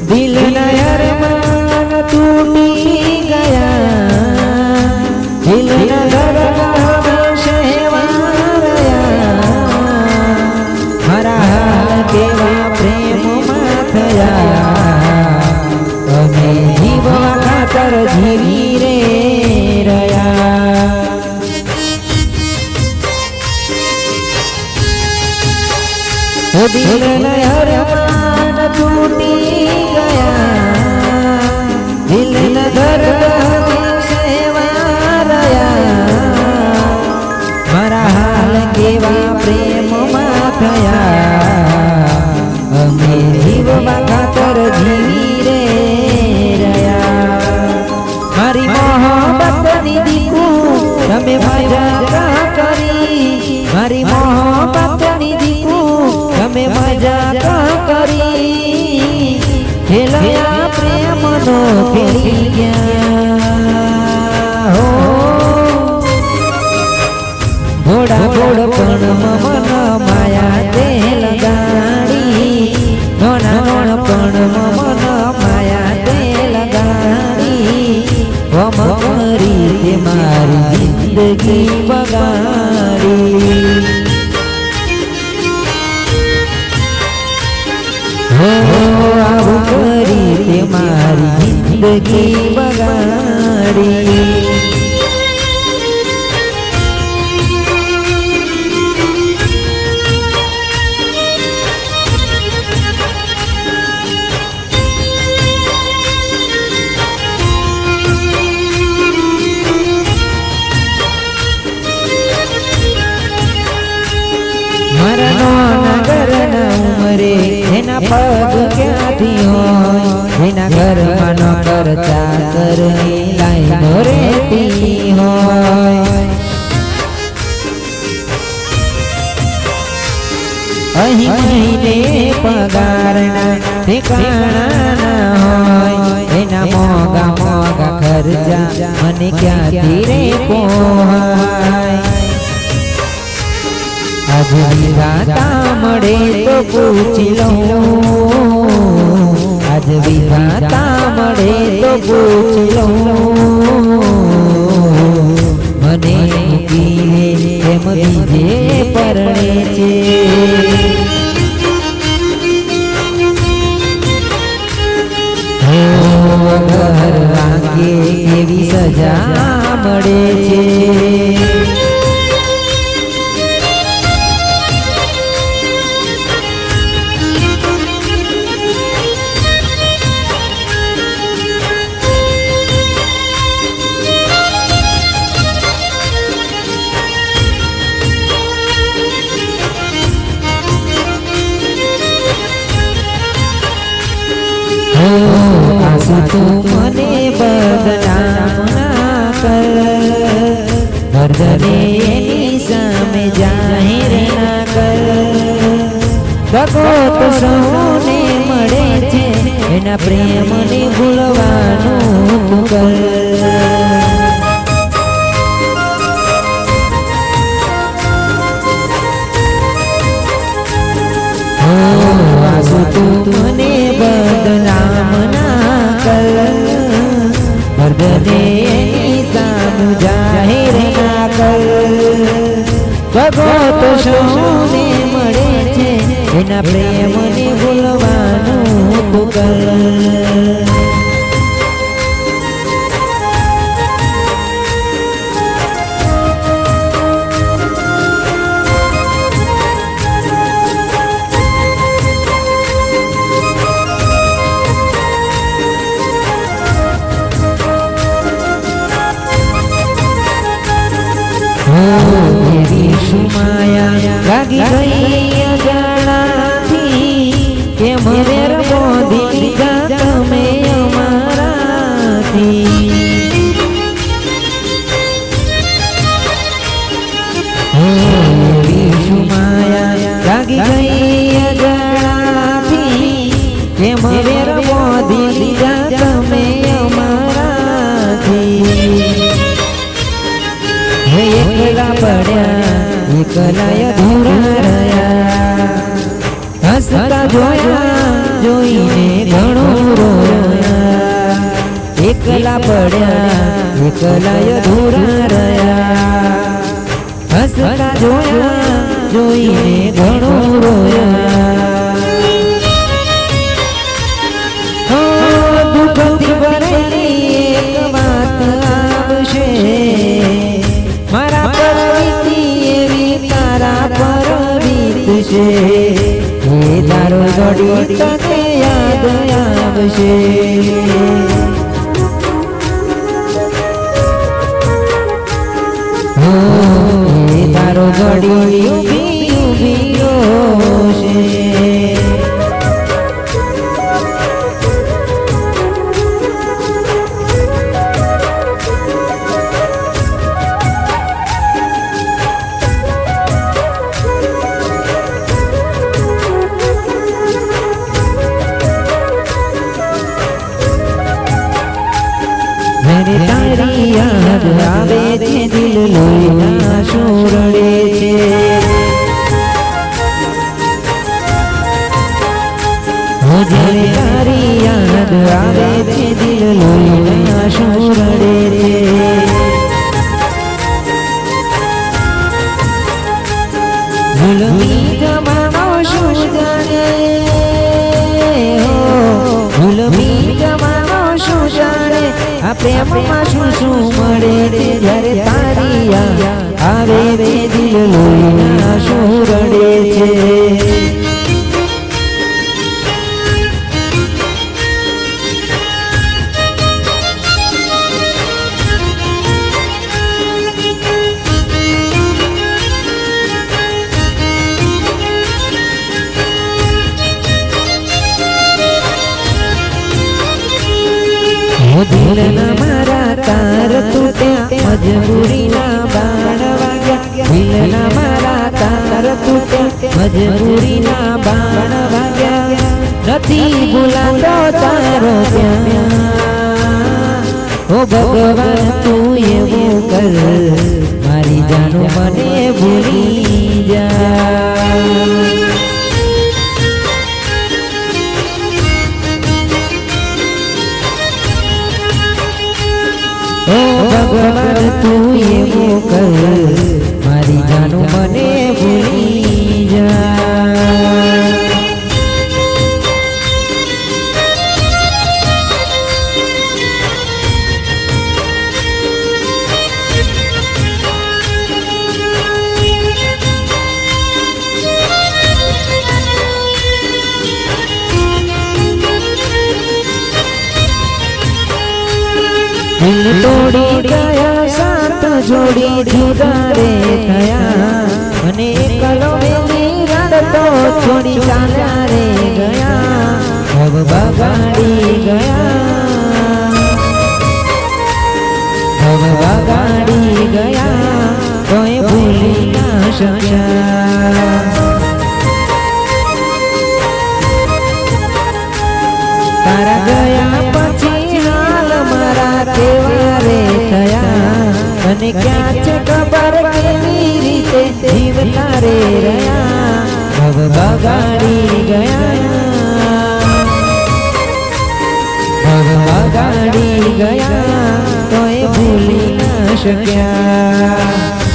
દિલના અરમાન તૂટી ગયા, દિલના દરગાહ શેવાયા, મારા હાલ કેવા પ્રેમમાં થયા, અમે જીવવા ખાતર જીવી રે રહ્યા. દિલના અરમાન તૂટી ગયા, દિલના દરગાહ શેવાયા, મારા હાલ કેવા પ્રેમમાં થયા, અમે જીવવા ખાતર જીવી રે રહ્યા. મારી મોહબ્બતની દીકુ તમે મજા કરી, મારી મોહબ્બતની દીકુ તમે મજા કરી, ખેલયા પ્રેમનો ખેલી ગયા હો. ઘોડા ઘોડ પણ મન માયા તે લગાડી, નોણા નોણ પણ મન માયા તે લગાડી, વમ કરી તે મારી જિંદગી બગાડી. આવું કરી તે મારી જિંદગી બગાડી. એના પગ ક્યાંથી હોય, એના ઘરમાં નોકર ચાકરની લાઈનો રહેતી હોય. અહીં મહિને પગારના ઠેકાણા ના હોય, એના મોગા મોગા ખર્ચા મને ક્યાંથી રે પોહાય. આજ વિધાતા મળે તો પૂછી લઉં, આજ વિધાતા મળે તો પૂછી લઉં, મને મૂકીને એમ બીજે પરણે છે. ઘર વાગે કેવી સજા મળે છે. આસુ તું મને બદનામ ના કર, દર્દને એની સામે જાહેર ના કર. દગો તો સૌને મળે છે, એના પ્રેમને ભૂલવાનું તું કર. આસુ તું મને બદનામ ના કર, દર્દને એની સામું જાહેર ના કર. દગો તો સૌને મળે છે, એના પ્રેમને ભૂલવાનું તું કર. એવી સુમાયા લાગી ગઈ અજાણાથી, કેમ વેર બોધી લીધા તમે અમારાથી. એવી સુમાયા લાગી ગઈ અજાણાથી, કેમ વેર બોધી લીધા તમે અમારાથી. એકલા પડ્યા એકલા અધૂરા રહ્યા, હસતા જોયા જોઈને ઘણું એકલા પડ્યા એકલા અધૂરા રહ્યા હસતા જોયા જોઈને ઘણું રોયા દુઃખથી ભરેલી એક વાત આવશે મારા પર વીતી એવી તારા પર વીતશે એ તારો ઘડી તને યાદ આવશે તારો ઘડી ઊભી ઊભી રોશે તારી યાદ આવે છે દિલ લોહીના શોરડે છે જ્યારે તારી યાદ આવે છે દિલ લોહીના શોરડે છે ભૂલમી જમાનો શું જાણે ભૂલમી જમાનો શું જાણે આ પ્રેમમાં શું શું મળે રે જ્યારે તારી યાદ આવે રે દિલ લોહીના શોરડે છે દિલના મારા તાર તૂટ્યા મજબૂરીના બાણ વાગ્યા દિલના મારા તાર તૂટ્યા મજબૂરીના બાણ વાગ્યા નથી ભૂલાતો તારો પ્યાર ઓ ભગવાન તું એવું કર મારી જાનું મને ભૂલી જા ભગવાન તું એવું કર મારી જાનું મને ભૂલી જા દિલ તોડી ગયા સાથ જોડી જુદા રે થયા અને એકલો મેલી રડતો છોડી ચાલ્યા રે ગયા હવે બગાડી ગયા હવે બગાડી ગયા કોઈ ભૂલી ના શક્યા તારા ગયા પછી હાલ મારા કેવા રે થયા અને ક્યાં છે ખબર કેવી રીતે જીવતા રે રહ્યા હવે બગાડી ગયા હવે બગાડી ગયા તોય ભૂલી ના શક્યા